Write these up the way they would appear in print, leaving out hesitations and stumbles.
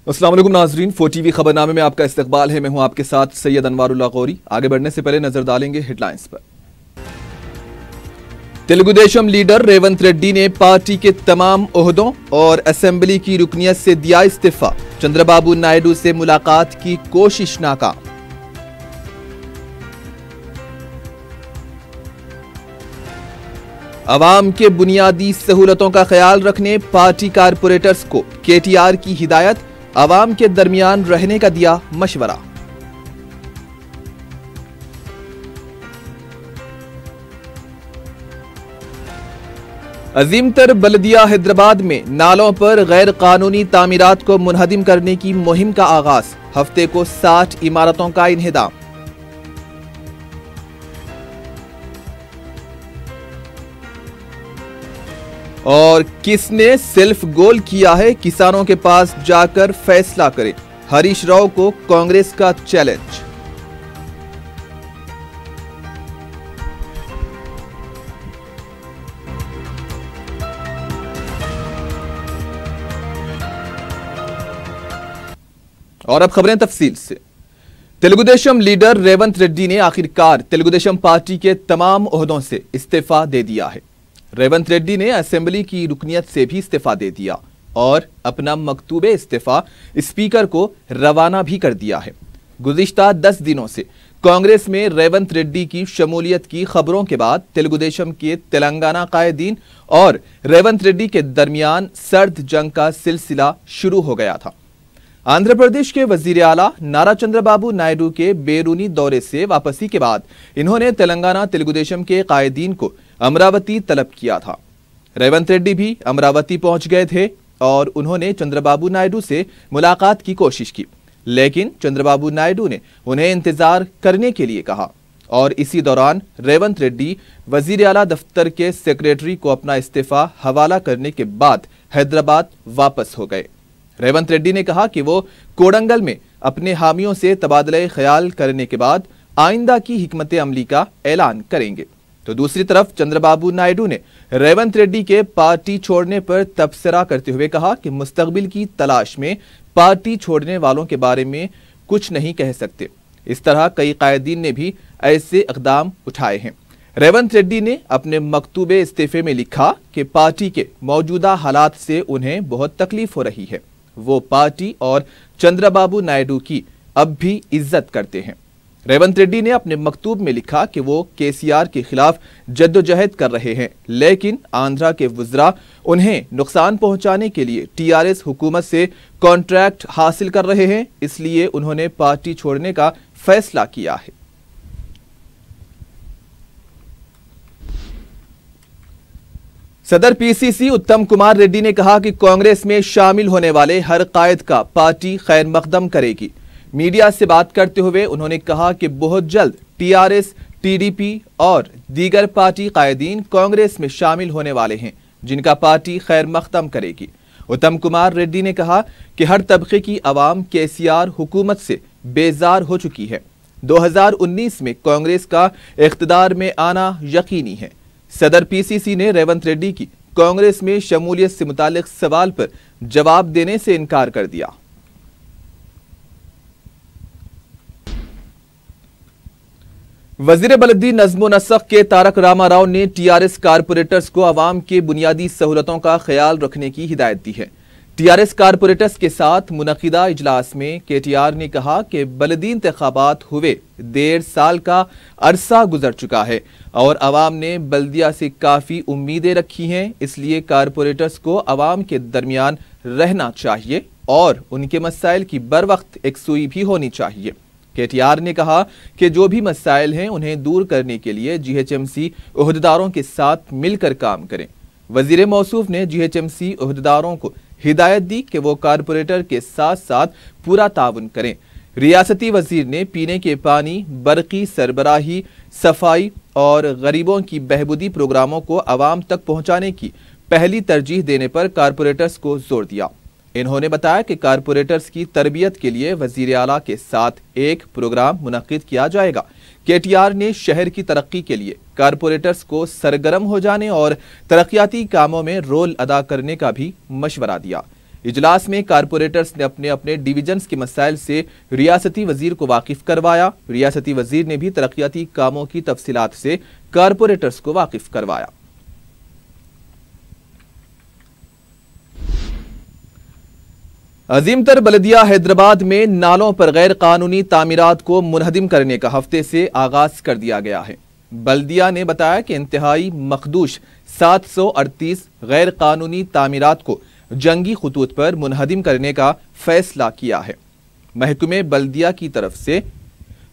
अस्सलाम वालेकुम नाजरीन, 4TV खबरनामे में आपका इस्तकबाल है। मैं हूं आपके साथ सैयद अनवारुल्लाह गौरी। आगे बढ़ने से पहले नजर डालेंगे हेडलाइंस पर। तेलुगुदेशम लीडर रेवंत रेड्डी ने पार्टी के तमाम ओहदों और असेंबली की रुकनियत से दिया इस्तीफा। चंद्रबाबू नायडू से मुलाकात की कोशिश नाकाम। अवाम के बुनियादी सहूलतों का ख्याल रखने पार्टी कारपोरेटर्स को केटीआर की हिदायत। अवाम के दरमियान रहने का दिया मशवरा। अजीमतर बल्दिया हैदराबाद में नालों पर गैर कानूनी तामीरात को मुनहदिम करने की मुहिम का आगाज। हफ्ते को 60 इमारतों का इन्हिदाम। और किसने सेल्फ गोल किया है, किसानों के पास जाकर फैसला करें। हरीश राव को कांग्रेस का चैलेंज। और अब खबरें तफसील से। तेलुगुदेशम लीडर रेवंत रेड्डी ने आखिरकार तेलुगुदेशम पार्टी के तमाम ओहदों से इस्तीफा दे दिया है। रेवंत रेड्डी ने असेंबली की रुकनियत से भी इस्तीफा दे दिया और अपना मकतूबे इस्तीफा स्पीकर को रवाना भी कर दिया है। गुज़िश्ता 10 दिनों से कांग्रेस में रेवंत रेड्डी की शमूलियत की खबरों के बाद तेलुगुदेशम के तेलंगाना कायदीन और रेवंत रेड्डी के दरमियान सर्द जंग का सिलसिला शुरू हो गया था। आंध्र प्रदेश के वजीर आला नारा चंद्रबाबू नायडू के बैरूनी दौरे से वापसी के बाद इन्होंने तेलंगाना तेलुगुदेशम के कायदीन को अमरावती तलब किया था। रेवंत रेड्डी भी अमरावती पहुंच गए थे और उन्होंने चंद्रबाबू नायडू से मुलाकात की कोशिश की, लेकिन चंद्रबाबू नायडू ने उन्हें इंतजार करने के लिए कहा और इसी दौरान रेवंत रेड्डी वजीर आला दफ्तर के सेक्रेटरी को अपना इस्तीफा हवाला करने के बाद हैदराबाद वापस हो गए। रेवंत रेड्डी ने कहा कि वो कोडंगल में अपने हामियों से तबादला ख्याल करने के बाद आइंदा की हिकमत अमली का ऐलान करेंगे। तो दूसरी तरफ चंद्रबाबू नायडू ने रेवंत रेड्डी के पार्टी छोड़ने पर तबसरा करते हुए कहा कि मुस्तकबिल की तलाश में पार्टी छोड़ने वालों के बारे में कुछ नहीं कह सकते। इस तरह कई कायदीन ने भी ऐसे इक़दाम उठाए हैं। रेवंत रेड्डी ने अपने मकतूबे इस्तीफे में लिखा कि पार्टी के मौजूदा हालात से उन्हें बहुत तकलीफ हो रही है। वो पार्टी और चंद्रबाबू नायडू की अब भी इज्जत करते हैं। रेवंत रेड्डी ने अपने मकतूब में लिखा कि वो केसीआर के खिलाफ जद्दोजहद कर रहे हैं, लेकिन आंध्रा के वुज़रा उन्हें नुकसान पहुंचाने के लिए टीआरएस हुकूमत से कॉन्ट्रैक्ट हासिल कर रहे हैं, इसलिए उन्होंने पार्टी छोड़ने का फैसला किया है। सदर पीसीसी उत्तम कुमार रेड्डी ने कहा कि कांग्रेस में शामिल होने वाले हर कायद का पार्टी खैर मकदम करेगी। मीडिया से बात करते हुए उन्होंने कहा कि बहुत जल्द टीआरएस, टीडीपी और दीगर पार्टी कायदीन कांग्रेस में शामिल होने वाले हैं, जिनका पार्टी खैर मकदम करेगी। उत्तम कुमार रेड्डी ने कहा कि हर तबके की आवाम केसीआर हुकूमत से बेजार हो चुकी है। 2019 में कांग्रेस का इख्तिदार में आना यकीनी है। सदर पीसीसी ने रेवंत रेड्डी की कांग्रेस में शमूलियत से मुतालिक सवाल पर जवाब देने से इनकार कर दिया। वजीर बलदी नज़्म नस्ख के तारक रामा राव ने टीआरएस कारपोरेटर्स को अवाम के बुनियादी सहूलतों का ख्याल रखने की हिदायत दी है। टीआरएस कारपोरेटर्स के साथ मुनक़िदा इजलास में केटीआर ने कहा कि बलदी इंतखाबात हुए 1.5 साल का अरसा गुजर चुका है और अवाम ने बल्दिया से काफ़ी उम्मीदें रखी हैं, इसलिए कारपोरेटर्स को अवाम के दरमियान रहना चाहिए और उनके मसाइल की बर वक्त एकसुई भी होनी चाहिए। केटीआर ने कहा कि जो भी मसाइल हैं उन्हें दूर करने के लिए जीएचएमसी ओहदेदारों के साथ मिलकर काम करें। वजीर मौसूफ ने जीएचएमसी ओहदेदारों को हिदायत दी कि वो कारपोरेटर के साथ साथ पूरा ताउन करें। रियासती वजीर ने पीने के पानी, बरकी सरबराही, सफाई और गरीबों की बहबूदी प्रोग्रामों को आवाम तक पहुंचाने की पहली तरजीह देने पर कारपोरेटर्स को जोर दिया। इन्होंने बताया कि कारपोरेटर्स की तरबियत के लिए वजीर आला के साथ एक प्रोग्राम मुनक्किद किया जाएगा। केटीआर ने शहर की तरक्की के लिए कारपोरेटर्स को सरगर्म हो जाने और तरक्याती कामों में रोल अदा करने का भी मशवरा दिया। इजलास में कारपोरेटर्स ने अपने अपने डिवीजन्स के मसाइल से रियासती वजीर को वाकिफ करवाया। रियासती वजीर ने भी तरक्याती कामों की तफसीलात से कारपोरेटर्स को वाकिफ करवाया। अजीमतर बल्दिया हैदराबाद में नालों पर गैर कानूनी तामीरात को मुनहदिम करने का हफ्ते से आगाज कर दिया गया है। बल्दिया ने बताया कि इंतहाई मखदूश 738 गैर कानूनी तामीरात को जंगी खतूत पर मुनहदिम करने का फैसला किया है। महकमे बल्दिया की तरफ से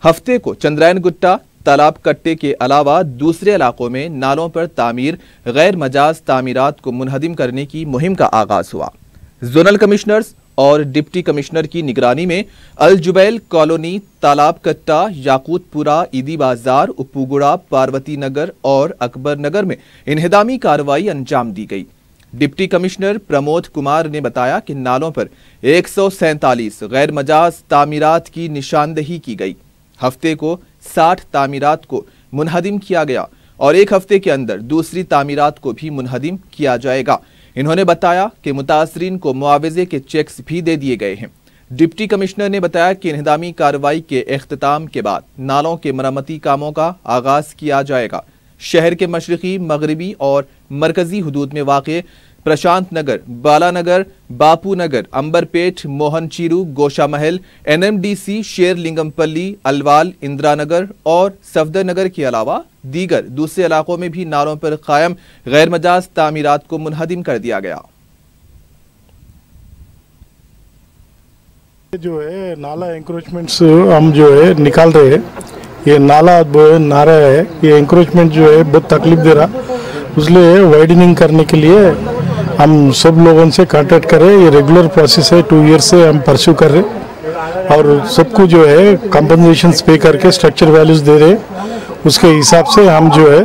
हफ्ते को चंद्रायन गुट्टा, तालाब कट्टे के अलावा दूसरे इलाकों में नालों पर तामीर गैर मजाज तामीरात को मुनहदिम करने की मुहिम का आगाज हुआ। जोनल कमिश्नर्स और डिप्टी कमिश्नर की निगरानी में अल जुबैल कॉलोनी, तालाब कट्टा, याकूतपुरा, ईदी बाजार, उप्पूगुड़ा, पार्वती नगर और अकबर नगर में इन्हिदामी कार्रवाई अंजाम दी गई। डिप्टी कमिश्नर प्रमोद कुमार ने बताया कि नालों पर 147 गैर मजाज तामीरात की निशानदही की गई। हफ्ते को 60 तामीरात को मुनहदिम किया गया और एक हफ्ते के अंदर दूसरी तामीरात को भी मुनहदिम किया जाएगा। इन्होंने बताया कि मुतासरीन को मुआवजे के चेक्स भी दे दिए गए हैं। डिप्टी कमिश्नर ने बताया कि इन्हिदामी कार्रवाई के इख्तिताम के बाद नालों के मरम्मती कामों का आगाज किया जाएगा। शहर के मशरकी, मगरबी और मरकजी हुदूद में वाक़े प्रशांत नगर, बाला नगर, बापू नगर, अंबरपेट, मोहन चीरू, गोशा महल, NMDC, शेरलिंगमपल्ली, अलवाल, इंदिरा नगर और सफदर नगर के अलावा दीगर दूसरे इलाकों में भी नालों पर कायम गैर मजाज तामीरात को मुनहदिम कर दिया गया। जो है नाला एंक्रोचमेंट्स हम जो है निकाल रहे हैं। ये नाला नारा है, ये एंक्रोचमेंट जो है बहुत तकलीफ दे रहा, इसलिए वाइडनिंग करने के लिए हम सब लोगों से कांटेक्ट कर रहे हैं। ये रेगुलर प्रोसेस है, 2 ईयर से हम परस्यू कर रहे हैं और सबको जो है कंपनसेशन पे करके स्ट्रक्चर वैल्यूज दे रहे हैं। उसके हिसाब से हम जो है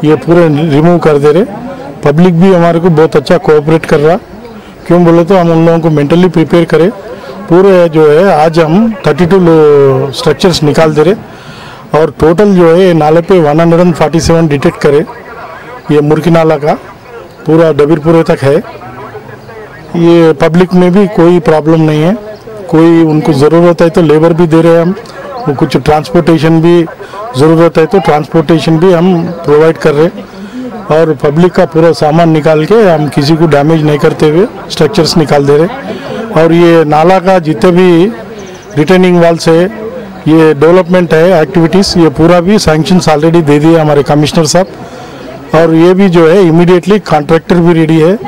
ये पूरे रिमूव कर दे रहे। पब्लिक भी हमारे को बहुत अच्छा कोऑपरेट कर रहा। क्यों बोले तो हम उन लोगों को मेंटली प्रिपेयर करें। पूरे जो है आज हम 32 स्ट्रक्चर्स निकाल दे रहे और टोटल जो है नाले पे 147 डिटेक्ट करे। ये मुर्गी नाला का पूरा डबीरपुरे तक है। ये पब्लिक में भी कोई प्रॉब्लम नहीं है। कोई उनको ज़रूरत है तो लेबर भी दे रहे हैं हम, वो कुछ ट्रांसपोर्टेशन भी ज़रूरत है तो ट्रांसपोर्टेशन भी हम प्रोवाइड कर रहे हैं और पब्लिक का पूरा सामान निकाल के हम किसी को डैमेज नहीं करते हुए स्ट्रक्चर्स निकाल दे रहे। और ये नाला का जितने भी रिटेनिंग वाल से ये डेवलपमेंट है एक्टिविटीज़, ये पूरा भी सैंक्शंस ऑलरेडी दे दिए हमारे कमिश्नर साहब और ये भी जो है इमीडिएटली कॉन्ट्रैक्टर भी रेडी है।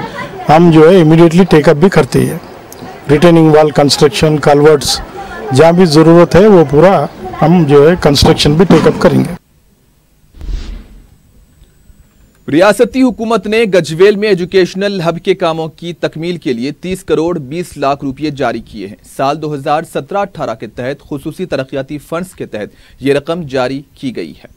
हम जो है इमीडिएटली टेकअप भी करते हैं। रिटेनिंग वाल कंस्ट्रक्शन, कलवर्ट्स जहाँ भी ज़रूरत है वो पूरा हम जो है कंस्ट्रक्शन भी टेकअप करेंगे। रियासती हुकूमत ने गजवेल में एजुकेशनल हब के कामों की तकमील के लिए 30 करोड़ 20 लाख रुपये जारी किए हैं। साल 2017-18 के तहत खुसूसी तरक्याती फंड्स के तहत ये रकम जारी की गई है।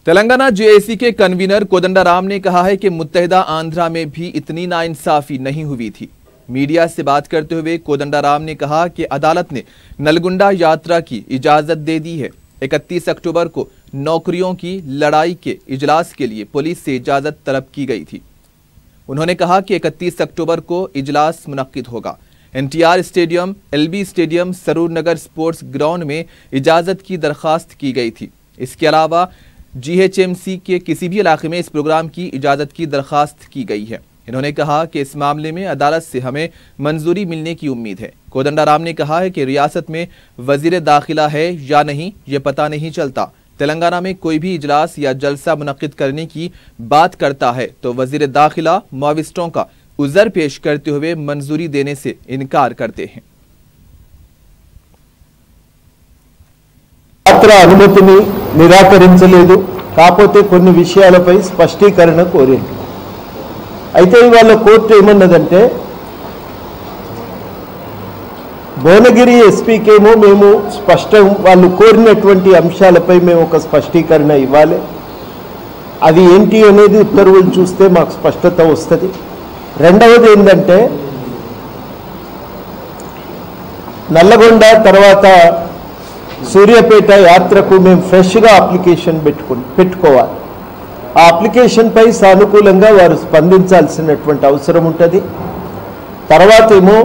तेलंगाना जेएसी के कन्वीनर कोदंडाराम ने कहा है कि मुत्तहिदा आंध्रा में भी इतनी नाइंसाफी नहीं हुई थी। मीडिया से बात करते हुए कोदंडाराम ने कहा कि अदालत ने नलगुंडा यात्रा की इजाजत दे दी है। 31 अक्टूबर को नौकरियों की लड़ाई के इजलास के लिए पुलिस से इजाजत तलब की गई थी। उन्होंने कहा कि 31 अक्टूबर को इजलास मुनक्किद होगा। NTR स्टेडियम, LB स्टेडियम, सरूर नगर स्पोर्ट्स ग्राउंड में इजाजत की दरखास्त की गई थी। इसके अलावा GHMC के किसी भी इलाके में इस प्रोग्राम की इजाजत की दरखास्त की गई है। इन्होंने कहा कि इस मामले में अदालत से हमें मंजूरी मिलने की उम्मीद है। कोदंडाराम ने कहा है कि रियासत में वजीर दाखिला है या नहीं ये पता नहीं चलता। तेलंगाना में कोई भी इजलास या जलसा मुनक्किद करने की बात करता है तो वजीर दाखिला मुआविस्टों का उज़र पेश करते हुए मंजूरी देने से इनकार करते हैं। అనుమతిని నిరాకరించలేదు, కాకపోతే కొన్ని విషయాలపై స్పష్టీకరణ కోరింది. అయితే ఇవాళ కోర్టు ఏమన్నదంటే భువనగిరి ఎస్పీకేమో మేము స్పష్టం వాళ్ళు కోరినటువంటి అంశాలపై మేము ఒక స్పష్టీకరణ ఇవ్వాలి, అది ఏంటి అనేది ఉత్తర్వులు చూస్తే మాకు స్పష్టత వస్తుంది. రెండవది ఏంటంటే నల్లగొండ తర్వాత సూర్యాపేట యాత్రకు మేము ఫ్రెష్గా అప్లికేషన్ పెట్టుకోవాలి. ఆ అప్లికేషన్ పై సానుకూలంగా వారు స్పందించాల్సినటువంటి అవసరం ఉంటుంది. తర్వాత ఏమో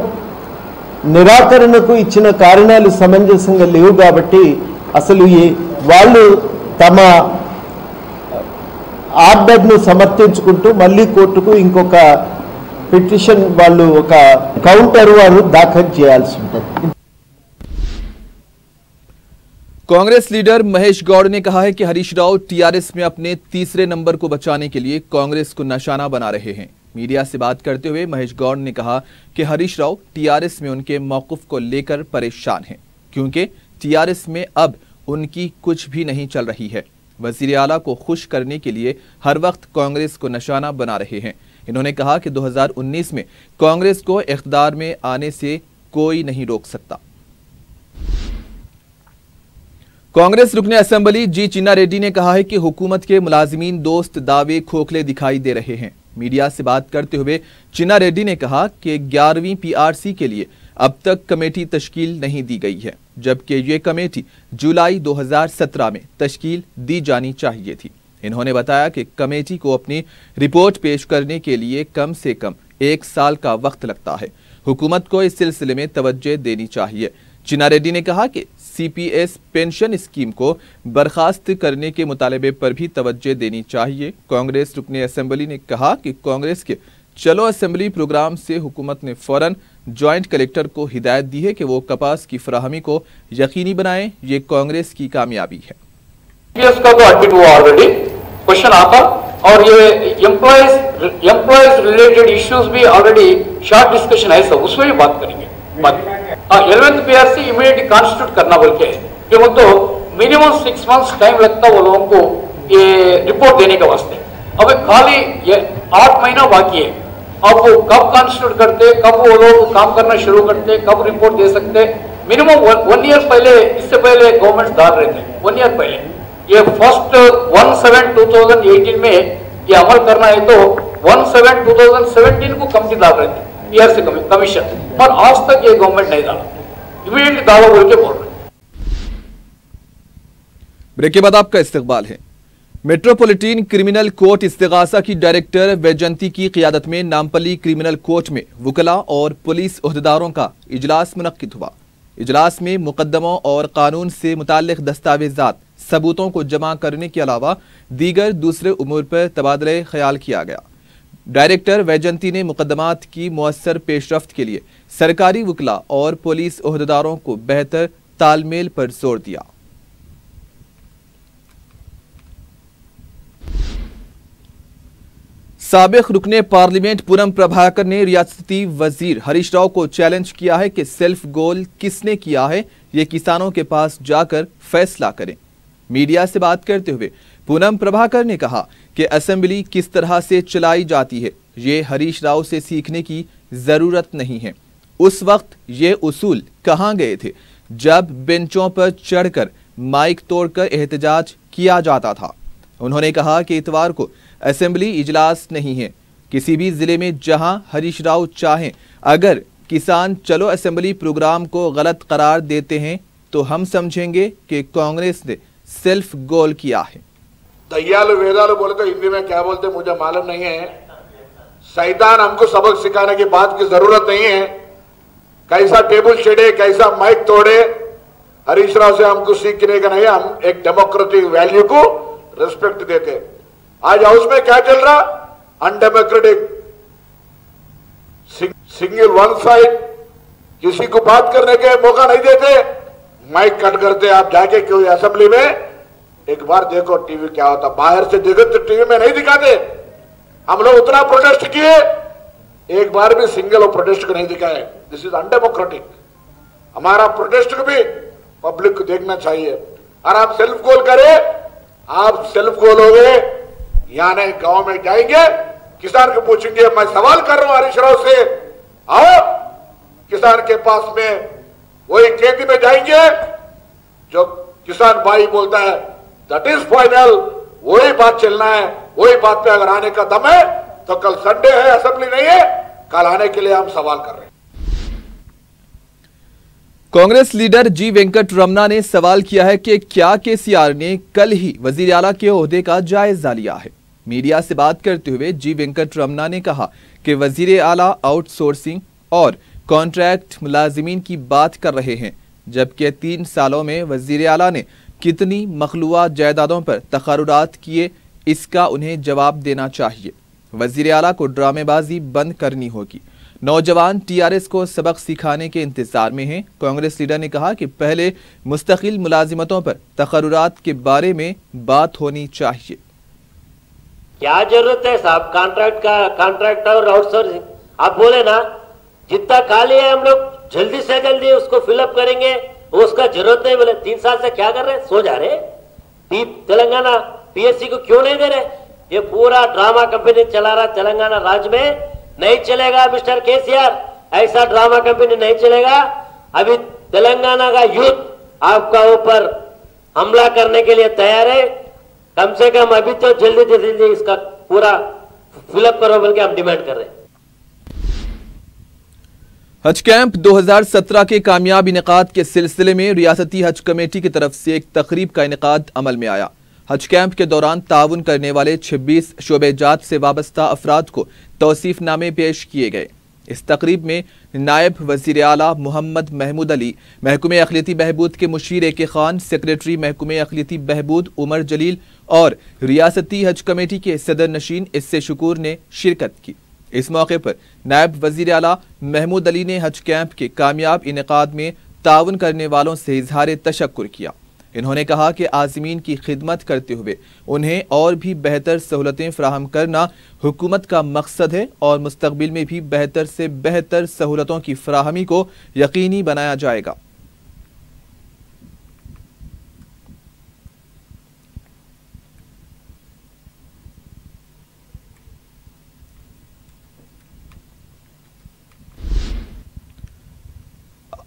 నిరాకరణకు ఇచ్చిన కారణాలు సమంజసంగా లేవు కాబట్టి అసలు వాళ్ళు తమ ఆర్డర్ను సమర్థించుకుంటూ మళ్ళీ కోర్టుకు ఇంకొక పిటిషన్ వాళ్ళు ఒక కౌంటర్ వారు దాఖలు చేయాల్సి ఉంటుంది. कांग्रेस लीडर महेश गौड़ ने कहा है कि हरीश राव टीआरएस में अपने तीसरे नंबर को बचाने के लिए कांग्रेस को निशाना बना रहे हैं। मीडिया से बात करते हुए महेश गौड़ ने कहा कि हरीश राव टीआरएस में उनके मौक़िफ़ को लेकर परेशान हैं, क्योंकि टीआरएस में अब उनकी कुछ भी नहीं चल रही है। वज़ीर आला को खुश करने के लिए हर वक्त कांग्रेस को निशाना बना रहे हैं। इन्होंने कहा कि 2019 में कांग्रेस को इख्तियार में आने से कोई नहीं रोक सकता। कांग्रेस रुकने असेंबली जी चिन्ना रेड्डी ने कहा है कि हुकूमत के मुलाजिमीन दोस्त दावे खोखले दिखाई दे रहे हैं। मीडिया से बात करते हुए चिन्ना रेड्डी ने कहा कि 11वीं पीआरसी के लिए अब तक कमेटी तश्कील नहीं दी गई है, जबकि ये कमेटी जुलाई 2017 में तश्कील दी जानी चाहिए थी। इन्होंने बताया कि कमेटी को अपनी रिपोर्ट पेश करने के लिए कम से कम 1 साल का वक्त लगता है। हुकूमत को इस सिलसिले में तवज्जो देनी चाहिए। चिन्ना रेड्डी ने कहा कि सीपीएस पेंशन स्कीम को बर्खास्त करने के मुतालबे पर भी तवज्जो देनी चाहिए। कांग्रेस रुकने असेंबली ने कहा कि कांग्रेस के चलो असेंबली प्रोग्राम से हुकूमत ने फौरन जॉइंट कलेक्टर को हिदायत दी है कि वो कपास की फराहमी को यकीनी बनाएं। ये कांग्रेस की कामयाबी है। सीपीएस का तो एडमिट हुआ ऑलरेडी, क्वेश्चन आता, और ये एम्प्लॉयज रिलेटेड इश्यूज भी ऑलरेडी शॉर्ट डिस्कशन है, सब उसमें भी बात करेंगे। 11th पीआरसी इमीडिएटली कॉन्स्टिट्यूट करना बोल के, क्योंकि तो मिनिमम 6 मंथ्स टाइम लगता वो लोगों को ये रिपोर्ट देने के वास्ते। अब खाली ये 8 महीना बाकी है। अब वो कब कॉन्स्टिट्यूट करते, कब वो लोग काम करना शुरू करते, कब रिपोर्ट दे सकते, मिनिमम 1 ईयर पहले, इससे पहले गवर्नमेंट डाल रहे थे 1 ईयर पहले। ये फर्स्ट 1/7/2018 में ये अमल करना है, तो 1/7/2017 को कमेटी डाल रहे थे पीआरसी कमीशन, पर आज तक ये गवर्नमेंट नहीं डाला। इमीडिएटली दावा बोल के बोल रहे। ब्रेक के बाद आपका इस्तकबाल है। मेट्रोपॉलिटन क्रिमिनल कोर्ट इस्तिगासा की डायरेक्टर वैजयंती की क़ियादत में नामपल्ली क्रिमिनल कोर्ट में वकला और पुलिस ओहदेदारों का इजलास मुनक्किद हुआ। इजलास में मुकदमों और कानून से मुताल्लिक दस्तावेजात सबूतों को जमा करने के अलावा दीगर दूसरे उमूर पर तबादले ख्याल किया गया। डायरेक्टर वैजयंती ने मुकदमात की मुअस्सर पेशरफ्त के लिए सरकारी वकला और पुलिस ओहदेदारों को बेहतर तालमेल पर जोर दिया। साबिक रुकने पार्लियामेंट पूनम प्रभाकर ने रियासती वजीर हरीश राव को चैलेंज किया है कि सेल्फ गोल किसने किया है, ये किसानों के पास जाकर फैसला करें। मीडिया से बात करते हुए पूनम प्रभाकर ने कहा कि असेंबली किस तरह से चलाई जाती है ये हरीश राव से सीखने की जरूरत नहीं है। उस वक्त ये उसूल कहाँ गए थे जब बेंचों पर चढ़कर माइक तोड़कर एहतजाज किया जाता था। उन्होंने कहा कि इतवार को असेंबली इजलास नहीं है। किसी भी जिले में जहां हरीश राव चाहें, अगर किसान चलो असेंबली प्रोग्राम को गलत करार देते हैं तो हम समझेंगे कि कांग्रेस ने सेल्फ गोल किया है। दयालु वेदालु बोले तो हिंदी में क्या बोलते मुझे मालूम नहीं है। शैतान हमको सबक सिखाने की बात की जरूरत नहीं है। कैसा टेबल छेड़े, कैसा माइक तोड़े, हरीश राव से हमको सीखने का नहीं। हम एक डेमोक्रेटिक वैल्यू को रिस्पेक्ट देते। आज हाउस में क्या चल रहा, अनडेमोक्रेटिक, सिंगल वन साइड, किसी को बात करने के मौका नहीं देते, माइक कट करते। आप जाके क्यों असेंबली में एक बार देखो टीवी क्या होता, बाहर से देखो तो टीवी में नहीं दिखाते। हम लोग उतना प्रोटेस्ट किए, एक बार भी सिंगल प्रोटेस्ट को नहीं दिखाए। This is undemocratic. हमारा प्रोटेस्ट को भी पब्लिक को देखना चाहिए। और आप सेल्फ गोल करें, आप सेल्फ गोल हो गए, यहाँ नहीं गांव में जाएंगे, किसान को पूछेंगे। मैं सवाल कर रहा हूं हरीश राव से, आओ किसान के पास में वही खेती में जाएंगे जो किसान भाई बोलता है, दैट इज फाइनल, वही बात चलना है। वही बात पे अगर आने का दम है तो कल संडे है, असेंबली नहीं है, कल आने के लिए हम सवाल कर रहे हैं। कांग्रेस लीडर जी वेंकट रमना ने सवाल किया है कि क्या केसीआर ने कल ही वजीर आला के ओहदे का जायजा लिया है। मीडिया से बात करते हुए जी वेंकट रमना ने कहा कि वजीर आला आउटसोर्सिंग और कॉन्ट्रैक्ट मुलाजिमीन की बात कर रहे हैं, जबकि 3 सालों में वजीर आला ने कितनी मखलूआ जायदादों पर तकर्रुरात किए, इसका उन्हें जवाब देना चाहिए। वजीर आला को ड्रामेबाजी बंद करनी होगी। नौजवान टीआरएस को सबक सिखाने के इंतजार में हैं। कांग्रेस लीडर ने कहा कि पहले मुस्तकिल मुलाजिमतों पर तकर्रुरात के बारे में बात होनी चाहिए। क्या जरूरत है साहब कॉन्ट्रैक्ट और आउटसोर्सिंग? आप बोले ना जितना खाली है हम लोग जल्दी से जल्दी उसको फिलअप करेंगे, उसका जरूरत नहीं। बोले 3 साल से क्या कर रहे हैं, सो जा रहे। तेलंगाना पीएससी को क्यों नहीं दे रहे? ये पूरा ड्रामा कंपनी चला रहा तेलंगाना राज्य में। नहीं चलेगा मिस्टर केसीआर, ऐसा ड्रामा कंपनी नहीं चलेगा। अभी तेलंगाना का यूथ आपका ऊपर हमला करने के लिए तैयार है। कम से कम अभी तो जल्दी से जल्दी इसका पूरा फिलअप करो बोल के हम डिमांड कर रहे हैं। हज कैंप 2017 के कामयाब इनेकाद के सिलसिले में रियासती हज कमेटी की तरफ से एक तकरीब का इनेकाद अमल में आया। हज कैंप के दौरान ताउन करने वाले 26 शोबेजात से वाबस्ता अफराद को तौसीफनामे पेश किए गए। इस तकरीब में नायब वजीर आला मोहम्मद महमूद अली, महकमे अखिलती बहबूद के मुशीर ए.के. खान, सेक्रेटरी महकमे अखिलती बहबूद उमर जलील और रियासती हज कमेटी के सदर नशीन इससे शुकूर ने शिरकत की। इस मौके पर नायब वजीर आला महमूद अली ने हज कैंप के कामयाब इनेकाद में ताउन करने वालों से इजहार तशक्कुर किया। इन्होंने कहा कि आज़मीन की खिदमत करते हुए उन्हें और भी बेहतर सहूलतें फराहम करना हुकूमत का मकसद है और मुस्तकबिल में भी बेहतर से बेहतर सहूलतों की फराहमी को यकीनी बनाया जाएगा।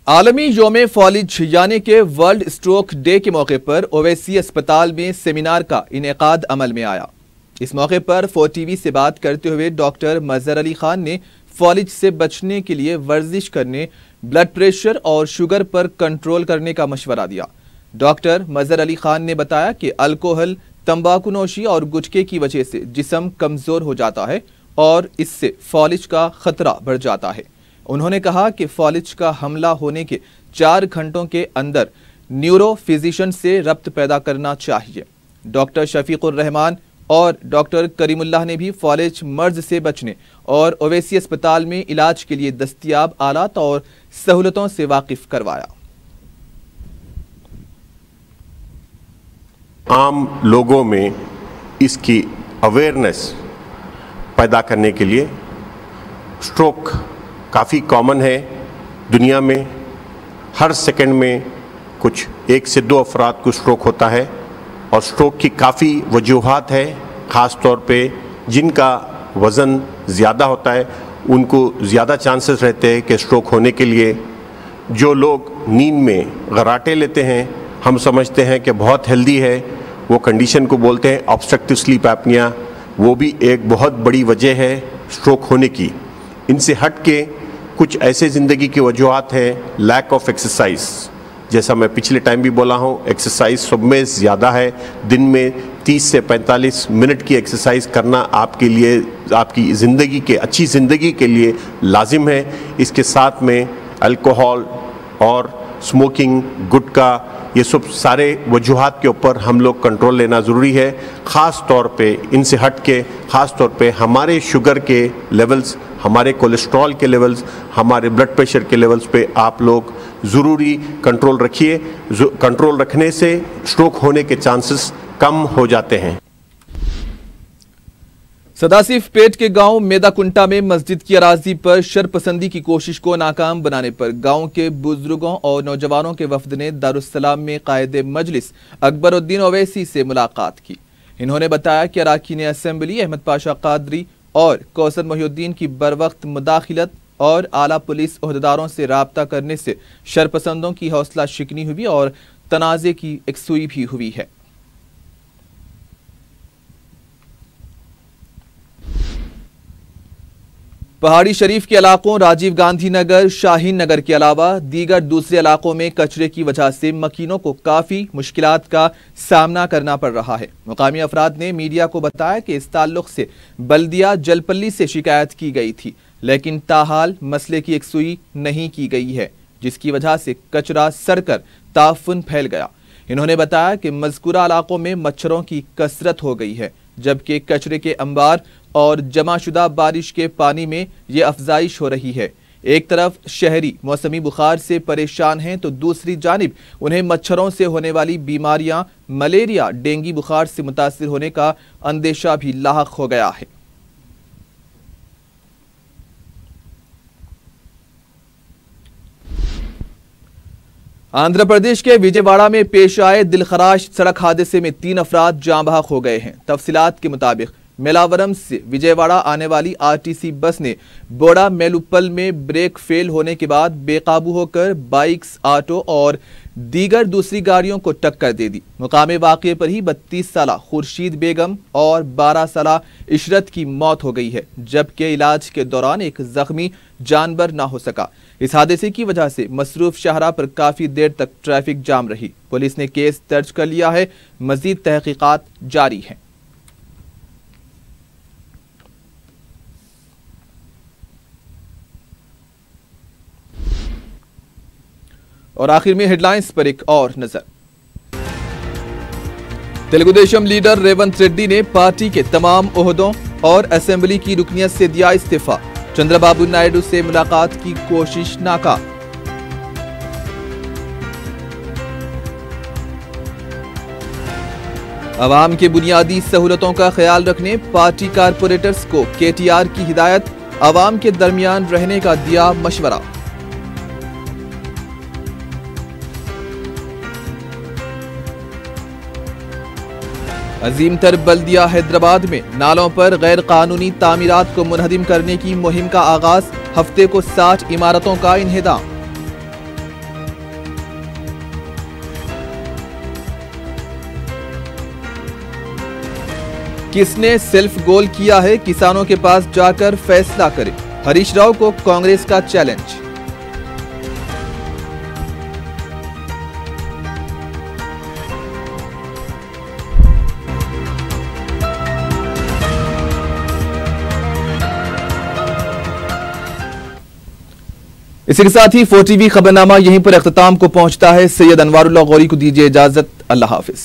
आलमी योम फॉलिज यानी के वर्ल्ड स्ट्रोक डे के मौके पर ओवैसी अस्पताल में सेमिनार का इनेकाद अमल में आया। इस मौके पर 4TV से बात करते हुए डॉक्टर मजहर अली खान ने फॉलिज से बचने के लिए वर्जिश करने, ब्लड प्रेशर और शुगर पर कंट्रोल करने का मशवरा दिया। डॉक्टर मजहर अली खान ने बताया कि अल्कोहल, तंबाकू नोशी और गुटखे की वजह से जिस्म कमजोर हो जाता है और इससे फॉलिज का खतरा बढ़ जाता है। उन्होंने कहा कि फॉलिज का हमला होने के 4 घंटों के अंदर न्यूरो फिजिशियन से रब्त पैदा करना चाहिए। डॉक्टर शफीकुर रहमान और डॉक्टर करीमुल्लाह ने भी फॉलिज मर्ज से बचने और ओवैसी अस्पताल में इलाज के लिए दस्तयाब आलात और सहूलतों से वाकिफ करवाया। आम लोगों में इसकी अवेयरनेस पैदा करने के लिए स्ट्रोक काफ़ी कॉमन है दुनिया में। हर सेकंड में कुछ 1 से 2 अफराद को स्ट्रोक होता है और स्ट्रोक की काफ़ी वजूहात है। ख़ास तौर पे जिनका वज़न ज़्यादा होता है उनको ज़्यादा चांसेस रहते हैं कि स्ट्रोक होने के लिए। जो लोग नींद में गराटे लेते हैं, हम समझते हैं कि बहुत हेल्दी है, वो कंडीशन को बोलते हैं ऑब्स्ट्रक्टिव स्लीप एपनिया। वो भी एक बहुत बड़ी वजह है स्ट्रोक होने की। इनसे हट के कुछ ऐसे ज़िंदगी की वजूहात हैं, लैक ऑफ एक्सरसाइज। जैसा मैं पिछले टाइम भी बोला हूँ, एक्सरसाइज सब में ज़्यादा है। दिन में 30 से 45 मिनट की एक्सरसाइज करना आपके लिए, आपकी ज़िंदगी के अच्छी ज़िंदगी के लिए लाजिम है। इसके साथ में अल्कोहल और स्मोकिंग, गुटखा, ये सब सारे वजूहात के ऊपर हम लोग कंट्रोल लेना ज़रूरी है। ख़ास तौर पे इनसे हट के ख़ास तौर पे हमारे शुगर के लेवल्स, हमारे कोलेस्ट्रॉल के लेवल्स, हमारे ब्लड प्रेशर के लेवल्स पे आप लोग ज़रूरी कंट्रोल रखिए। कंट्रोल रखने से स्ट्रोक होने के चांसेस कम हो जाते हैं। सदासिफ पेट के गांव मेदाकुंटा में मस्जिद की अराजी पर शरपसंदी की कोशिश को नाकाम बनाने पर गांव के बुजुर्गों और नौजवानों के वफद ने दारुस्सलाम में कायदे मजलिस अकबरुद्दीन ओवैसी से मुलाकात की। इन्होंने बताया कि अरकान असेंबली अहमद पाशा कादरी और कौसर मोहिउद्दीन की बरवक्त मुदाखिलत और आला पुलिस ओहदेदारों से राब्ता करने से शरपसंदों की हौसला शिकनी हुई और तनाज़े की एकसुई भी हुई है। पहाड़ी शरीफ के इलाकों राजीव गांधी नगर, शाहीन नगर के अलावा दीगर दूसरे इलाकों में कचरे की वजह से मकीनों को काफी मुश्किलात का सामना करना पड़ रहा है। मुकामी अफराद ने मीडिया को बताया कि इस ताल्लुक से बल्दिया जलपल्ली से शिकायत की गई थी, लेकिन ताहाल मसले की यकसुई नहीं की गई है, जिसकी वजह से कचरा सड़कर ताफुन फैल गया। इन्होंने बताया कि मज़कूरा इलाकों में मच्छरों की कसरत हो गई है, जबकि कचरे के अंबार और जमाशुदा बारिश के पानी में ये अफजाइश हो रही है। एक तरफ शहरी मौसमी बुखार से परेशान हैं, तो दूसरी जानिब उन्हें मच्छरों से होने वाली बीमारियां मलेरिया, डेंगू बुखार से मुतासिर होने का अंदेशा भी लाहक हो गया है। आंध्र प्रदेश के विजयवाड़ा में पेश आए दिलखराश सड़क हादसे में 3 अफराद जाँ बहक हो गए हैं। तफसीलात के मुताबिक मेलावरम से विजयवाड़ा आने वाली आरटीसी बस ने बोड़ा मेलुपल में ब्रेक फेल होने के बाद बेकाबू होकर बाइक्स, ऑटो और दीगर दूसरी गाड़ियों को टक्कर दे दी। मुकामे वाक़े पर ही 32 साला खुर्शीद बेगम और 12 साला इशरत की मौत हो गई है, जबकि इलाज के दौरान एक जख्मी जानबर ना हो सका। इस हादसे की वजह से मसरूफ शाहरा पर काफी देर तक ट्रैफिक जाम रही। पुलिस ने केस दर्ज कर लिया है, मजीद तहकीकात जारी है। और आखिर में हेडलाइंस पर एक और नजर। तेलुगुदेशम लीडर रेवंत रेड्डी ने पार्टी के तमाम ओहदों और असेंबली की रुकनियत से दिया इस्तीफा। चंद्रबाबू नायडू से मुलाकात की कोशिश नाकाम। अवाम के बुनियादी सहूलतों का ख्याल रखने पार्टी कारपोरेटर्स को केटीआर की हिदायत, अवाम के दरमियान रहने का दिया मशवरा। अजीम तर बल्दिया हैदराबाद में नालों पर गैर कानूनी तामीरात को मुनहदिम करने की मुहिम का आगाज। हफ्ते को 60 इमारतों का इन्हेदाम। किसने सेल्फ गोल किया है, किसानों के पास जाकर फैसला करें। हरीश राव को कांग्रेस का चैलेंज। इसी के साथ ही 4TV खबरनामा यहीं पर अख्ताम को पहुंचता है। सैयद अनवारुल्लाह गौरी को दीजिए इजाजत। अल्लाह हाफिज।